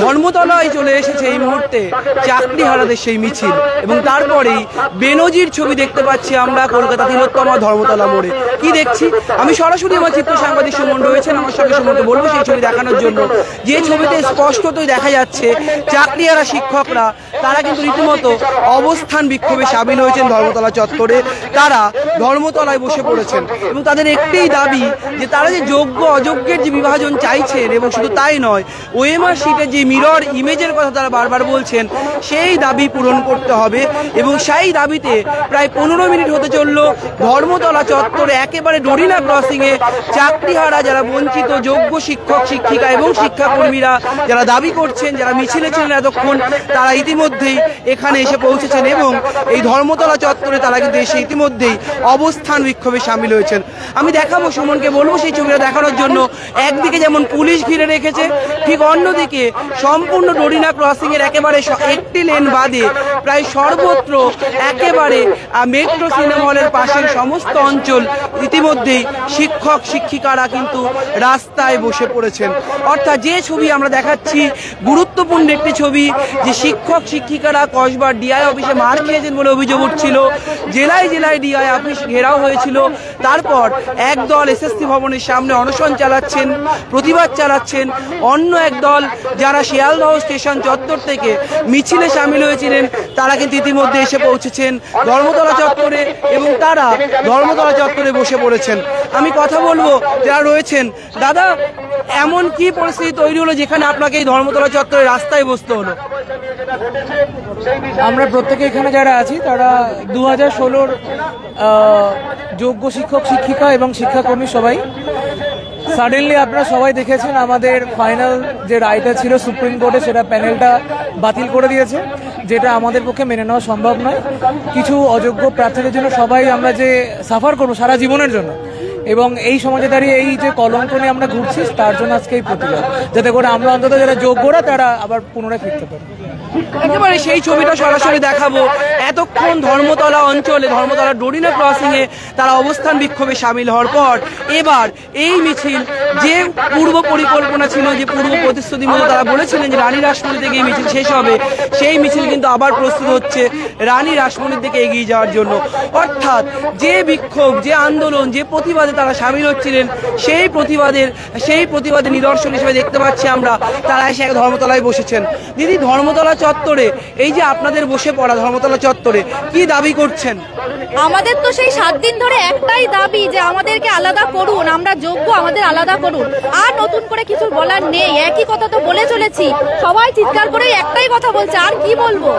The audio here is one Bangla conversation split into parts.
ধর্মতলায় চলে এসেছে এই মুহূর্তে চাকরিহারাদের সেই মিছিল, এবং তারপরেই বেনজির ছবি দেখতে পাচ্ছি আমরা কলকাতা তিলোত্তমা ধর্মতলা মোড়ে। কি দেখছি আমি সরাসরি আমার চিত্র সাংবাদিক সুমন রয়েছেন আমার সঙ্গে, সুমনকে বলবো সেই ছবি দেখানোর জন্য। যে ছবিতে স্পষ্টতই দেখা যাচ্ছে চাকরিহারা শিক্ষকরা তারা কিন্তু রীতিমতো অবস্থান বিক্ষোভে সামিল হয়েছেন ধর্মতলা চত্বরে। তারা ধর্মতলায় বসে পড়েছেন এবং তাদের একটাই দাবি যে তারা যে যোগ্য অযোগ্যের যে বিভাজন চাইছেন, এবং শুধু তাই নয়, ওএমআর শিটের যে মিরর ইমেজের কথা তারা বারবার বলছেন সেই দাবি পূরণ করতে হবে। এবং সেই দাবিতে প্রায় 15 মিনিট হতে চলল ধর্মতলা চত্বরে একেবারে ডরিনা ক্রসিংয়ে চাকরিহারা যারা বঞ্চিত যোগ্য শিক্ষক শিক্ষিকা এবং শিক্ষাকর্মীরা যারা দাবি করছেন, যারা মিছিলে ছিলেন এতক্ষণ, তারা ইতিমধ্যেই এখানে এসে পৌঁছেছেন এবং এই ধর্মতলা চত্বরে তারা কিন্তু এসে ইতিমধ্যেই অবস্থান বিক্ষোভে সামিল হয়েছেন। আমি দেখাবো, সুমনকে বলবো সেই ছবিটা দেখানোর জন্য। একদিকে যেমন পুলিশ ঘিরে রেখেছে, ঠিক অন্যদিকে সম্পূর্ণ ডরিনা ক্রসিং এর একেবারে একটি লেন বাদে প্রায় সর্বত্র একেবারে মেট্রো সিনেমা হলের পাশের সমস্ত অঞ্চল ইতিমধ্যেই শিক্ষক শিক্ষিকারা কিন্তু রাস্তায় বসে পড়েছেন। অর্থাৎ যে ছবি আমরা দেখাচ্ছি গুরুত্বপূর্ণ একটি ছবি, যে শিক্ষক শিক্ষিকারা কসবার ডিআই অফিসে মার খেয়েছেন বলে অভিযোগ উঠছিল, জেলায় জেলায় ডিআই অফিস ঘেরাও হয়েছিল, তারপর একদল এসএসসি ভবনের সামনে অনশন চালাচ্ছেন, প্রতিবাদ চালাচ্ছেন, অন্য একদল যারা শিয়ালদহ স্টেশন চত্বর থেকে মিছিলে সামিল হয়েছিলেন তারা কিন্তু ইতিমধ্যে এসে পৌঁছেছেন ধর্মতলা চত্বরে এবং তারা ধর্মতলা চত্বরে বসে পড়েছেন। আমি কথা বলবো যারা রয়েছেন। দাদা, এমন কি পরিস্থিতি তৈরি হলো যেখানে আপনাকে এই ধর্মতলা চত্বরে রাস্তায় বসতে হলো? আমরা প্রত্যেকে এখানে যারা আছি তারা 2016-র যোগ্য শিক্ষক শিক্ষিকা এবং শিক্ষাকর্মী সবাই। সাডেনলি আপনারা সবাই দেখেছেন আমাদের ফাইনাল যে রায়টা ছিল সুপ্রিম কোর্টে, সেটা প্যানেলটা বাতিল করে দিয়েছে, যেটা আমাদের পক্ষে মেনে নেওয়া সম্ভব নয়। কিছু অযোগ্য প্রার্থীদের জন্য সবাই আমরা যে সাফার করবো সারা জীবনের জন্য, এবং এই সমাজে দাঁড়িয়ে এই যে কলঙ্ক নিয়ে আমরা ঘুরছি তার জন্য আজকে এই প্রতিবাদ, যাতে করে আমরা অন্তত যারা যোগ্যরা তারা আবার পুনরায় ফিরতে পারি। একেবারে সেই ছবিটা সরাসরি দেখাবো। এতক্ষণ ধর্মতলা অঞ্চলে ধর্মতলা ডরিনা ক্রসিং এ তারা অবস্থান বিক্ষোভে সামিল হওয়ার পর এবার এই মিছিল যে পূর্ব পরিকল্পনা ছিল, যে পূর্ব প্রতিশ্রুতি মতো তারা বলেছিলেন যে রানী রাসমণি থেকে এই মিছিল শেষ হবে, সেই মিছিল কিন্তু আবার প্রস্তুত হচ্ছে রানী রাসমণির দিকে এগিয়ে যাওয়ার জন্য। অর্থাৎ যে বিক্ষোভ, যে আন্দোলন, যে প্রতিবাদে তারা সামিল হচ্ছিলেন সেই প্রতিবাদের নিদর্শন হিসেবে দেখতে পাচ্ছি আমরা তারা এসে ধর্মতলায় বসেছেন। দিদি, ধর্মতলা চত্বরে এই যে আপনাদের বসে পড়া ধর্মতলা চত্বরে কি দাবি করছেন? আমাদের তো সেই 7 দিন ধরে একটাই দাবি যে আমাদেরকে আলাদা করুন, আমরা যোগ্য, আমাদের আলাদা করুন। আর নতুন করে কিছু বলার নেই, একই কথা তো বলে চলেছি, সবাই চিৎকার করে একটাই কথা বলছে, আর কি বলবো।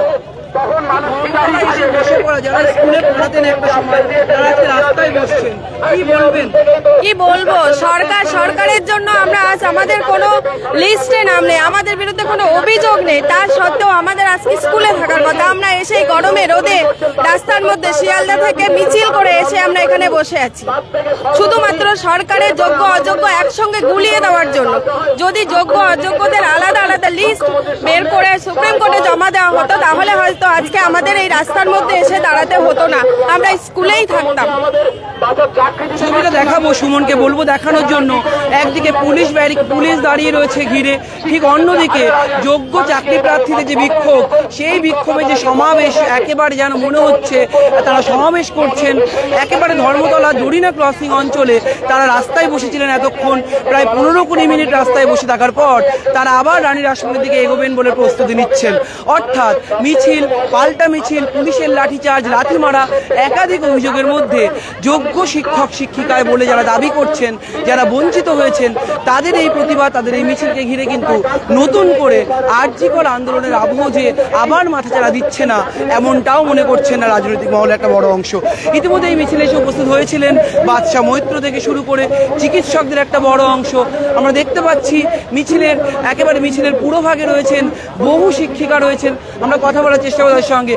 কি বলবো, সরকারের জন্য আমরা আজ আমাদের কোনো লিস্টে নাম নেই, আমাদের বিরুদ্ধে কোনো অভিযোগ নেই, তার সত্ত্বেও আমাদের আজকে স্কুলে থাকার কথা। আমরা এসে গরমে রোদে রাস্তার মধ্যে শিয়ালদা থেকে মিছিল করে এসে আমরা এখানে বসে আছি শুধুমাত্র সরকারের যোগ্য অযোগ্য একসঙ্গে গুলিয়ে দেওয়ার জন্য। যদি যোগ্য অযোগ্যদের আলাদা আলাদা লিস্ট বের করে সুপ্রিম কোর্টে জমা দেওয়া হতো তাহলে হয়তো আজকে আমাদের এই রাস্তার মধ্যে এসে দাঁড়াতে হতো না, আমরা স্কুলেই থাকতাম। ছবিটা দেখাবো, সুমনকে বলবো দেখানোর জন্য। একদিকে পুলিশ দাঁড়িয়ে রয়েছে ঘিরে, ঠিক অন্যদিকে যোগ্য চাকরি প্রার্থীদের যে বিক্ষোভ, সেই বিক্ষোভে যে সমাবেশ, একেবারে যেন মনে হচ্ছে তারা সমাবেশ করছেন। একেবারে ধর্মতলা ডরিনা ক্রসিং অঞ্চলে তারা রাস্তায় বসেছিলেন এতক্ষণ, প্রায় 15-20 মিনিট রাস্তায় বসে থাকার পর তারা আবার রানী রাসমণির দিকে এগোবেন বলে প্রস্তুতি নিচ্ছেন। অর্থাৎ মিছিল, পাল্টা মিছিল, পুলিশের লাঠিচার্জ, লাথি মারা, একাধিক অভিযোগের মধ্যে যোগ্য শিক্ষক শিক্ষিকায় বলে যারা দাবি করছেন, যারা বঞ্চিত হয়েছেন, তাদের এই প্রতিবাদ, তাদের এই মিছিলকে ঘিরে কিন্তু নতুন করে আরজিকর আন্দোলনের আবহ যে আবার মাথাচাড়া দিচ্ছে না, এমনটাও মনে করছেন না রাজনৈতিক মহলের একটা বড় অংশ। ইতিমধ্যে এই মিছিলে এসে উপস্থিত হয়েছিলেন বাদশা মৈত্র থেকে শুরু করে চিকিৎসকদের একটা বড় অংশ। আমরা দেখতে পাচ্ছি মিছিলের পুরো ভাগে রয়েছেন বহু শিক্ষিকা রয়েছেন। আমরা কথা বলার চেষ্টা করি তাদের সঙ্গে।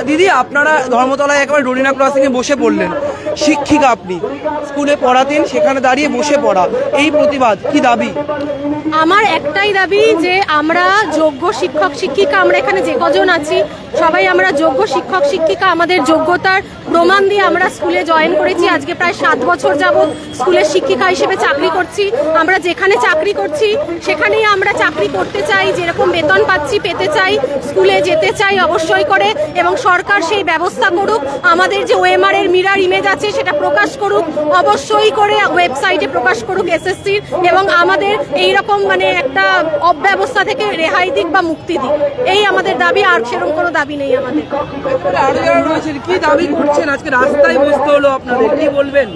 দিদি, আপনারা ধর্মতলায় একেবারে ডরিনা ক্রসিংয়ে বসে পড়লেন, শিক্ষিকা আপনি, স্কুলে পড়াতেন, সেখানে দাঁড়িয়ে বসে পড়া, এই প্রতিবাদ কি দাবি? আমার একটাই দাবি যে আমরা যোগ্য শিক্ষক শিক্ষিকা, আমরা এখানে যে কজন আছি সবাই আমরা যোগ্য শিক্ষক শিক্ষিকা। আমাদের যোগ্যতার প্রমাণ দিয়ে আমরা স্কুলে জয়েন করেছি। আজকে প্রায় 7 বছর যাবত স্কুলের শিক্ষিকা হিসেবে চাকরি করছি। আমরা যেখানে চাকরি করছি সেখানেই আমরা চাকরি করতে চাই, যেরকম বেতন পাচ্ছি পেতে চাই, স্কুলে যেতে চাই অবশ্যই করে, এবং সরকার সেই ব্যবস্থা করুক। আমাদের যে ওএমআর এর মিরর ইমেজ আছে সেটা প্রকাশ করুক, অবশ্যই করে ওয়েবসাইটে প্রকাশ করুক এসএসসির, এবং আমাদের এইরকম মানে একটা অব্যবস্থা থেকে রেহাই দিক বা মুক্তি দিক, এই আমাদের দাবি। আর সেরকম কোনো দাবি নেই আমাদের। আরো যারা রয়েছেন কি দাবি করছেন? আজকে রাস্তায় বসতে হলো আপনাদের, কি বলবেন?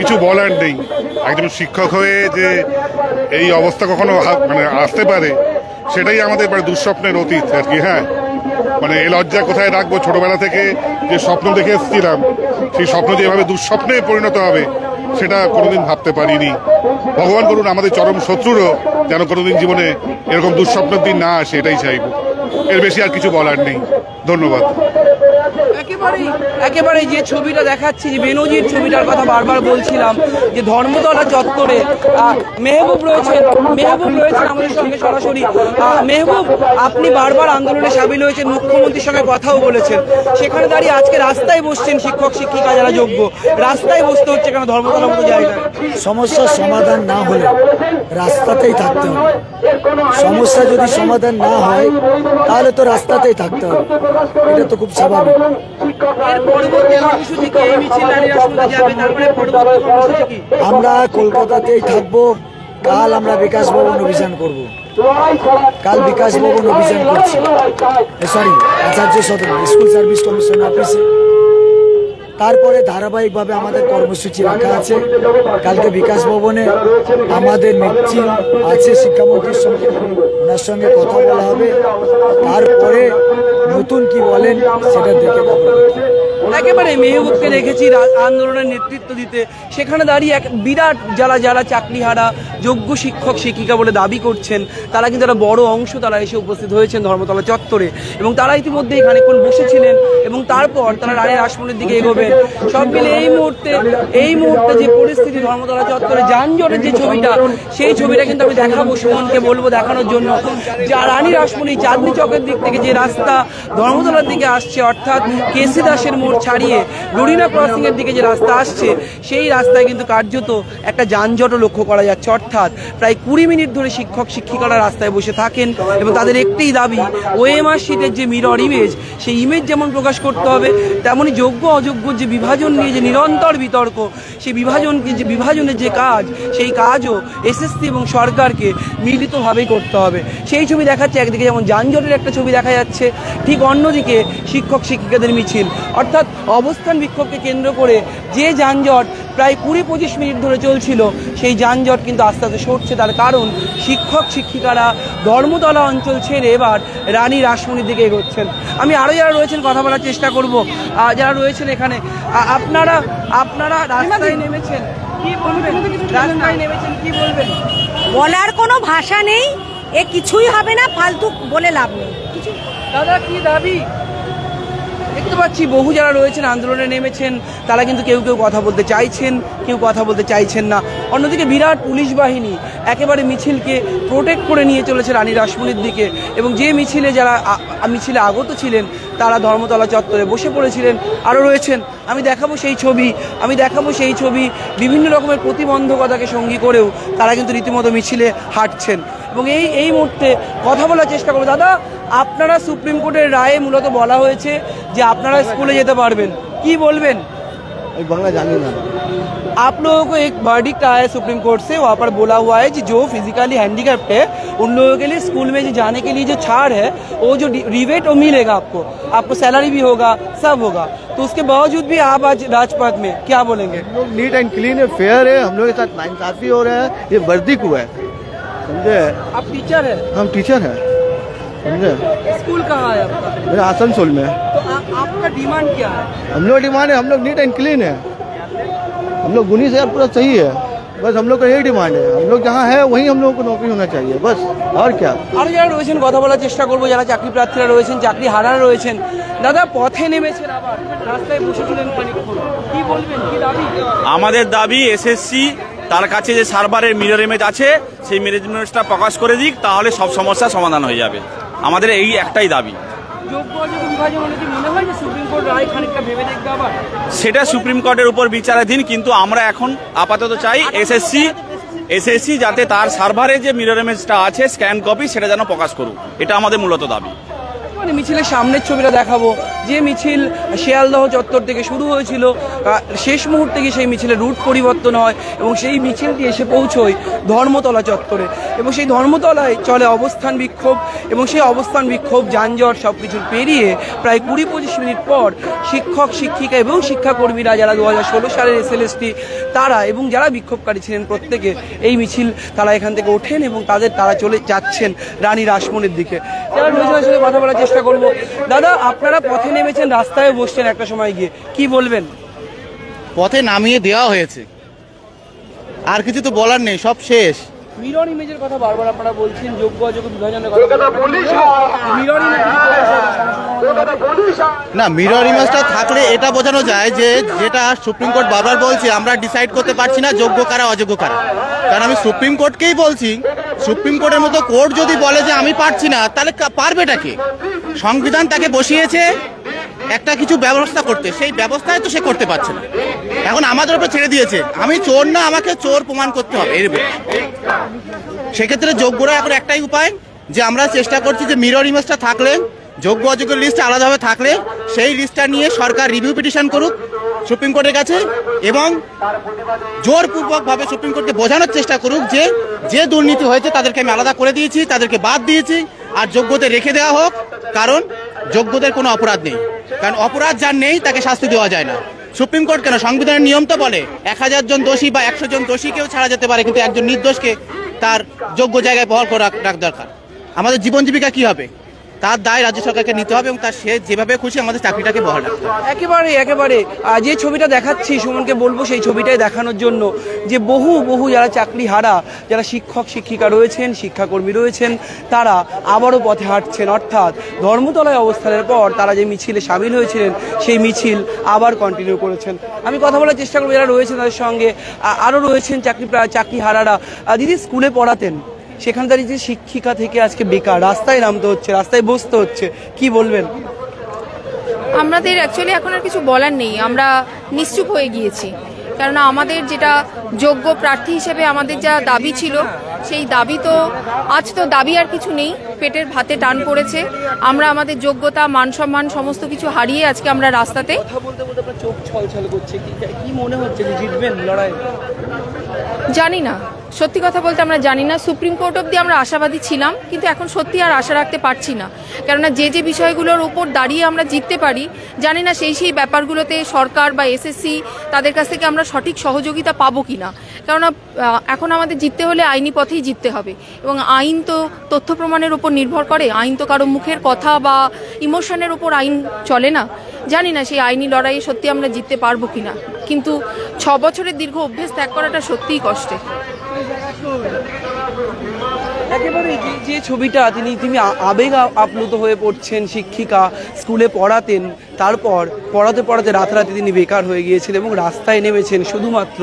কিছু বলার নেই। একজন শিক্ষক হয়ে যে এই অবস্থা কখনো মানে আসতে পারে সেটাই আমাদের মানে দুঃস্বপ্নের অতীত আর কি। হ্যাঁ, মানে এই লজ্জা কোথায় রাখবো? ছোটবেলা থেকে যে স্বপ্ন দেখে এসেছিলাম সেই স্বপ্ন যেভাবে দুঃস্বপ্নে পরিণত হবে সেটা কোনোদিন ভাবতে পারিনি। ভগবান করুন আমাদের চরম শত্রুরও যেন কোনোদিন জীবনে এরকম দুঃস্বপ্নের দিন না আসে, এটাই চাইব। এর বেশি আর কিছু বলার নেই। ধন্যবাদ। একেবারে যে ছবিটা দেখাচ্ছি, যে বেনজির ছবিটার কথা বারবার বলছিলাম, যে ধর্মতলা চত্বরে মেহবুব রয়েছেন আমাদের সঙ্গে সরাসরি। মেহবুব, আপনি বারবার আন্দোলনে সামিল হয়েছেন, মুখ্যমন্ত্রীর সঙ্গে কথাও বলেছেন, সেখানে দাঁড়িয়ে আজকে রাস্তায় বসছেন শিক্ষক শিক্ষিকা যারা যোগ্য, রাস্তায় বসতে হচ্ছে কেন ধর্মতলার মতো জায়গায়? সমস্যার সমাধান না হলে রাস্তাতেই থাকতে হবে। সমস্যা যদি সমাধান না হয় তাহলে তো রাস্তাতেই থাকতে হবে, এটা তো খুব স্বাভাবিক। আমরা কলকাতাতেই থাকবো। কাল আমরা বিকাশ ভবন অভিযান করব। কাল বিকাশ ভবন অভিযান করছি, সরি আচার্য সদন স্কুল সার্ভিস কমিশন অফিসে। তারপরে ধারাবাহিকভাবে আমাদের কর্মসূচি রাখা আছে। কালকে বিকাশ ভবনে আমাদের মিছিল আছে শিক্ষামন্ত্রীর সঙ্গে, ওনার সঙ্গে কথা বলা হবে। তারপরে নতুন কি বলেন সেটা দেখে যাবো। একেবারে মেহবুবকে দেখেছি আন্দোলনের নেতৃত্ব দিতে, সেখানে দাঁড়িয়ে এক বিরাট যারা চাকরিহারা যোগ্য শিক্ষক শিক্ষিকা বলে দাবি করছেন, তারা কিন্তু একটা বড় অংশ তারা এসে উপস্থিত হয়েছেন ধর্মতলা চত্বরে, এবং তারা ইতিমধ্যে খানিকক্ষণ বসেছিলেন এবং তারপর তারা রানী রাসমণির দিকে এগোবেন। সব মিলে এই মুহূর্তে যে পরিস্থিতি ধর্মতলা চত্বরে যানজটের যে ছবিটা, সেই ছবিটা কিন্তু আমি দেখাবো, সুমনকে বলবো দেখানোর জন্য। যা রানী রাসমণি চাঁদনি চকের দিক থেকে যে রাস্তা ধর্মতলার দিকে আসছে, অর্থাৎ কেসি দাসের মোড় ছাড়িয়ে গরিনা ক্রসিং এর দিকে যে রাস্তা আসছে, সেই রাস্তায় কিন্তু কার্যত একটা যানজটও লক্ষ্য করা যাচ্ছে। অর্থাৎ প্রায় 20 মিনিট ধরে শিক্ষক শিক্ষিকারা রাস্তায় বসে থাকেন এবং তাদের একটাই দাবি, ওএমআর শিটের যে মিরর ইমেজ, সেই ইমেজ যেমন প্রকাশ করতে হবে, তেমনই যোগ্য অযোগ্য যে বিভাজন নিয়ে যে নিরন্তর বিতর্ক, সেই বিভাজনের যে কাজ, সেই কাজও এসএসসি এবং সরকারকে মিলিতভাবেই করতে হবে। সেই ছবি দেখাচ্ছে, একদিকে যেমন যানজটের একটা ছবি দেখা যাচ্ছে, ঠিক অন্যদিকে শিক্ষক শিক্ষিকাদের মিছিল। অর্থাৎ অবস্থান বিক্ষোভকে কেন্দ্র করে যে যানজট প্রায় 20-25 মিনিট ধরে চলছিল, সেই যানজট কিন্তু আস্তে আস্তে সরছে। তার কারণ শিক্ষক শিক্ষিকারা ধর্মতলা অঞ্চল ছেড়ে এবার রানী রাসমণির দিকে এগোচ্ছেন। আমি আরও যারা রয়েছেন কথা বলার চেষ্টা করব। যারা রয়েছেন এখানে, আপনারা রাস্তায় নেমেছেন, কি বলবেন? রাস্তায় নেমেছেন, কি বলবেন? বলার কোনো ভাষা নেই, এ কিছুই হবে না, ফালতু বলে লাভ নেই। দাদা কি দাবি? দেখতে পাচ্ছি বহু যারা রয়েছেন আন্দোলনে নেমেছেন, তারা কিন্তু কেউ কথা বলতে চাইছেন, কেউ কথা বলতে চাইছেন না। অন্যদিকে বিরাট পুলিশ বাহিনী একেবারে মিছিলকে প্রোটেক্ট করে নিয়ে চলেছে রানী রাসমণির দিকে, এবং যে মিছিলে আগত ছিলেন তারা ধর্মতলা চত্বরে বসে পড়েছিলেন। আরও রয়েছেন, আমি দেখাবো সেই ছবি। বিভিন্ন রকমের প্রতিবন্ধকতাকে সঙ্গী করেও তারা কিন্তু রীতিমতো মিছিলে হাঁটছেন, এবং এই মুহূর্তে কথা বলার চেষ্টা করবো। দাদা, আপনারা সুপ্রিম কোর্টের রায়ে মূলত বলা হয়েছে যে আপনারা স্কুলে যেতে পারবেন, কি বলবেন? বাংলা জানি না। आप लोगों को एक वर्डिक्ट आया है सुप्रीम कोर्ट से, वहाँ पर बोला हुआ है कि जो फिजिकली हैंडीकैप्ड है उन लोगों के लिए स्कूल में जाने के लिए जो छाड़ है, वो जो रिवेट वो मिलेगा, आपको सैलरी भी होगा, सब होगा। तो उसके बावजूद भी आप आज राजपथ में क्या बोलेंगे? हम लोग नीट एंड क्लीन है, फेयर है, हम लोग के साथ नाइंसाफी हो रहा है, ये वर्दी हुआ है, समझे? आप टीचर है? हम टीचर हैं, समझे? स्कूल कहाँ है आपका? मेरा आसनसोल में है। तो आपका डिमांड क्या है? हम लोग डिमांड है, हम लोग नीट एंड क्लीन है, हम लोग 19,000 पूरा सही है, बस हम लोग का यही डिमांड है। हम लोग जहाँ है वहीं हम लोगों को नौकरी होना चाहिए, बस और क्या। আর যারা রয়েছেন কথা বলার চেষ্টা করবো, যারা চাকরি প্রার্থীরা রয়েছেন, চাকরি হারারা রয়েছেন। দাদা, পথে নেমেছেন, আবার রাস্তায় বসেছিলেন খানিকক্ষণ, কি বলবেন, কি দাবি? আমাদের দাবি এসএসসি তার কাছে যে সার্ভারের মিরর ইমেজ আছে, সেই মিরর ইমেজটা প্রকাশ করে দিক, তাহলে সব সমস্যার সমাধান হয়ে যাবে। আমাদের এই একটাই দাবি। সেটা সুপ্রিম কোর্টের উপর বিচারাধীন, কিন্তু আমরা এখন আপাতত চাই এসএসসি যাতে তার সার্ভারে যে মিরর ইমেজটা আছে স্ক্যান কপি সেটা যেন প্রকাশ করুক, এটা আমাদের মূলত দাবি। মানে মিছিলের সামনের ছবিটা দেখাবো, যে মিছিল শিয়ালদহ চত্বর থেকে শুরু হয়েছিল, শেষ মুহূর্তে গিয়ে সেই মিছিলের রুট পরিবর্তন হয় এবং সেই মিছিলটি এসে পৌঁছয় ধর্মতলা চত্বরে এবং সেই ধর্মতলায় চলে অবস্থান বিক্ষোভ এবং সেই অবস্থান বিক্ষোভ যানজট সব কিছু পেরিয়ে প্রায় 20-25 মিনিট পর শিক্ষক শিক্ষিকা এবং শিক্ষাকর্মীরা যারা 2016 সালের এসএলএসটি তারা এবং যারা বিক্ষোভকারী ছিলেন প্রত্যেকে এই মিছিল তারা এখান থেকে ওঠেন এবং তারা চলে যাচ্ছেন রানী রাসমণির দিকে। যারা রয়েছে তাদের সাথে কথা বলার চেষ্টা করবো। দাদা, আপনারা পথে নেমেছেন, রাস্তায় বসছেন একটা সময় গিয়ে, কি বলবেন? পথে নামিয়ে দেওয়া হয়েছে, আর কিছু তো বলার নেই, সব শেষ। মিরর ইমেজের কথা বারবার আপনারা বলছেন, যোগ্য অযোগ্য বিভাজনের কথা, মিরর ইমেজ না, মিরর ইমেজটা থাকলে এটা বোঝানো যায় যে যেটা সুপ্রিম কোর্ট বারবার বলছে আমরা ডিসাইড করতে পারছি না যোগ্য কারা অযোগ্য কারা। কারণ আমি সুপ্রিম কোর্টকেই বলছি, সুপ্রিম কোর্টের মতো কোর্ট যদি বলে যে আমি পারছি না, তাহলে পারবেটা কে? সংবিধান তাকে বসিয়েছে একটা কিছু ব্যবস্থা করতে, সেই ব্যবস্থায় তো সে করতে পারছে না। এখন আমাদের উপর ছেড়ে দিয়েছে, আমি চোর না, আমাকে চোর প্রমাণ করতে হবে। সেক্ষেত্রে যোগ্যরা এখন একটাই উপায়, যে আমরা চেষ্টা করছি যে মিরর ইমেজটা থাকলে, যোগ্য অযোগ্য লিস্ট আলাদাভাবে থাকলে সেই লিস্টটা নিয়ে সরকার রিভিউ পিটিশন করুক সুপ্রিম কোর্টের কাছে এবং জোরপূর্বকভাবে সুপ্রিম কোর্টকে বোঝানোর চেষ্টা করুক যে যে দুর্নীতি হয়েছে তাদেরকে আমি আলাদা করে দিয়েছি, তাদেরকে বাদ দিয়েছি, আর যোগ্যদের রেখে দেওয়া হোক। কারণ যোগ্যদের কোনো অপরাধ নেই, কারণ অপরাধ যার নেই তাকে শাস্তি দেওয়া যায় না। সুপ্রিম কোর্ট কেন, সংবিধানের নিয়ম তো বলে 1000 জন দোষী বা 100 জন দোষীকেও ছাড়া যেতে পারে, কিন্তু একজন নির্দোষকে তার যোগ্য জায়গায় বহাল করে রাখা দরকার। আমাদের জীবন জীবিকা কি হবে, তার দায় রাজ্য সরকারকে নিতে হবে এবং তার সে যেভাবে খুশি আমাদের চাকরিটাকে বহাল রাখতে হবে। একেবারে যে ছবিটা দেখাচ্ছি সুমনকে বলবো সেই ছবিটাই দেখানোর জন্য, যে বহু যারা চাকরি হারা, যারা শিক্ষক শিক্ষিকা রয়েছেন, শিক্ষাকর্মী রয়েছেন, তারা আবারও পথে হাঁটছেন। অর্থাৎ ধর্মতলায় অবস্থানের পর তারা যে মিছিলে সামিল হয়েছিলেন সেই মিছিল আবার কন্টিনিউ করেছেন। আমি কথা বলার চেষ্টা করবো যারা রয়েছেন তাদের সঙ্গে। আরও রয়েছেন চাকরি হারারা। দিদি, স্কুলে পড়াতেন, সেখানে দাঁড়িয়ে যে শিক্ষিকা থেকে আজকে বেকার, রাস্তায় নামতে হচ্ছে, রাস্তায় বসতে হচ্ছে, কি বলবেন? আমাদের অ্যাকচুয়ালি এখন আর কিছু বলার নেই, আমরা নিশ্চুপ হয়ে গিয়েছি। কারণ আমাদের যেটা যোগ্য প্রার্থী হিসেবে আমাদের যা দাবি ছিল, সেই দাবি তো আজ তো দাবি আর কিছু নেই, পেটের ভাতে টান পড়েছে। আমরা আমাদের যোগ্যতা, মান সম্মান সমস্ত কিছু হারিয়ে আজকে আমরা রাস্তাতে। কথা বলতে আপনার চোখ ছলছল করছে, কি মনে হচ্ছে যে জিতবেন লড়াই? জানি না, সত্যি কথা বলতে আমরা জানি না। সুপ্রিম কোর্ট অবধি আমরা আশাবাদী ছিলাম, কিন্তু এখন সত্যি আর আশা রাখতে পারছি না। কেননা যে বিষয়গুলোর উপর দাঁড়িয়ে আমরা জিততে পারি, জানি না সেই ব্যাপারগুলোতে সরকার বা এসএসসি তাদের কাছ থেকে আমরা সঠিক সহযোগিতা পাবো কিনা। কেননা এখন আমাদের জিততে হলে আইনি পথেই জিততে হবে এবং আইন তো তথ্য প্রমাণের উপর নির্ভর করে। আইন তো কারো মুখের কথা বা ইমোশনের উপর আইন চলে না। জানি না সেই আইনি লড়াইয়ে সত্যি আমরা জিততে পারবো কিনা, কিন্তু 6 বছরের দীর্ঘ অভ্যেস ত্যাগ করাটা সত্যিই কষ্টে। একেবারে যে ছবিটা তিনি আবেগ আপ্লুত হয়ে পড়ছেন। শিক্ষিকা, স্কুলে পড়াতেন, তারপর পড়াতে রাতারাতি তিনি বেকার হয়ে গিয়েছিলেন এবং রাস্তায় নেমেছেন শুধুমাত্র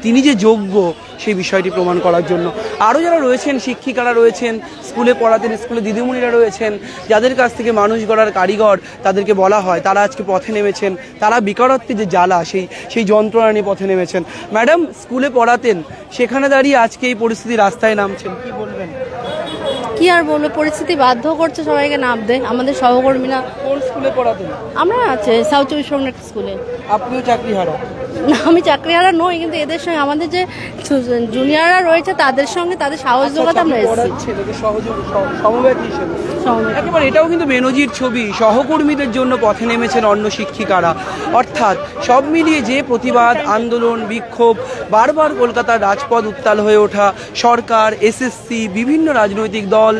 তিনি যে যোগ্য সেই বিষয়টি প্রমাণ করার জন্য। আরও যারা রয়েছেন, শিক্ষিকারা রয়েছেন, স্কুলে পড়াতেন, স্কুলে দিদিমণিরা রয়েছেন, যাদের কাছ থেকে মানুষ গড়ার কারিগর তাদেরকে বলা হয়, তারা আজকে পথে নেমেছেন। তারা বেকারত্বের যে জ্বালা, সেই যন্ত্রণা নিয়ে পথে নেমেছেন। ম্যাডাম, স্কুলে পড়াতেন, সেখানে দাঁড়িয়ে আজকে এই পরিস্থিতি, রাস্তায় নামছেন, কি বলবেন? কি আর বলবো, পরিস্থিতি বাধ্য করছে সবাইকে নামতে। আমাদের সহকর্মীরা। কোন স্কুলে পড়াতেন? আমরা আছে সাউথ চব্বিশ পরগনা স্কুলে। আপনিও চাকরি হারা? না, আমি চাকরি হারা নই, কিন্তু এদের সঙ্গে আমাদের যে জুনিয়ররা রয়েছে তাদের সঙ্গে তাদের সাহস যোগাতে আমরা এসেছি। একেবারে এটাও কিন্তু বেনজির ছবি। সহকর্মীদের জন্য পথে নেমেছেন অন্য শিক্ষিকারা। অর্থাৎ সব মিলিয়ে যে প্রতিবাদ, আন্দোলন, বিক্ষোভ, বারবার কলকাতার রাজপথ উত্তাল হয়ে ওঠা, সরকার, এসএসসি, বিভিন্ন রাজনৈতিক দল,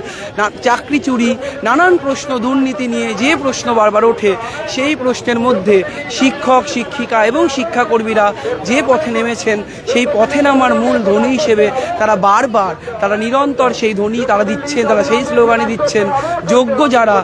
চাকরি চুরি, নানান প্রশ্ন, দুর্নীতি নিয়ে যে প্রশ্ন বারবার ওঠে, সেই প্রশ্নের মধ্যে শিক্ষক, শিক্ষিকা এবং শিক্ষাকর্মীরা যে পথে নেমেছেন, সেই পথে নামার মূল ধ্বনি হিসেবে তারা নিরন্তর সেই ধ্বনি তারা দিচ্ছেন, তারা সেই স্লোগানে দিচ্ছেন, যোগ্য যারা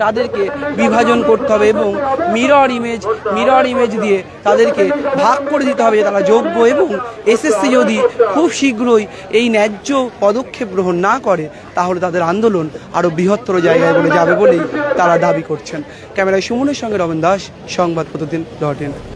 তাদেরকে বিভাজন করতে হবে এবং মিরর ইমেজ দিয়ে তাদেরকে ভাগ করে দিতে হবে যে তারা যোগ্য। এবং এসএসসি যদি খুব শীঘ্রই এই ন্যায্য পদক্ষেপ গ্রহণ না করে, তাহলে তাদের আন্দোলন আরও বৃহত্তর জায়গায় বলে যাবে বলেই তারা দাবি করছেন। ক্যামেরায় সুমনের সঙ্গে রমেন দাস, সংবাদ প্রতিদিন.in।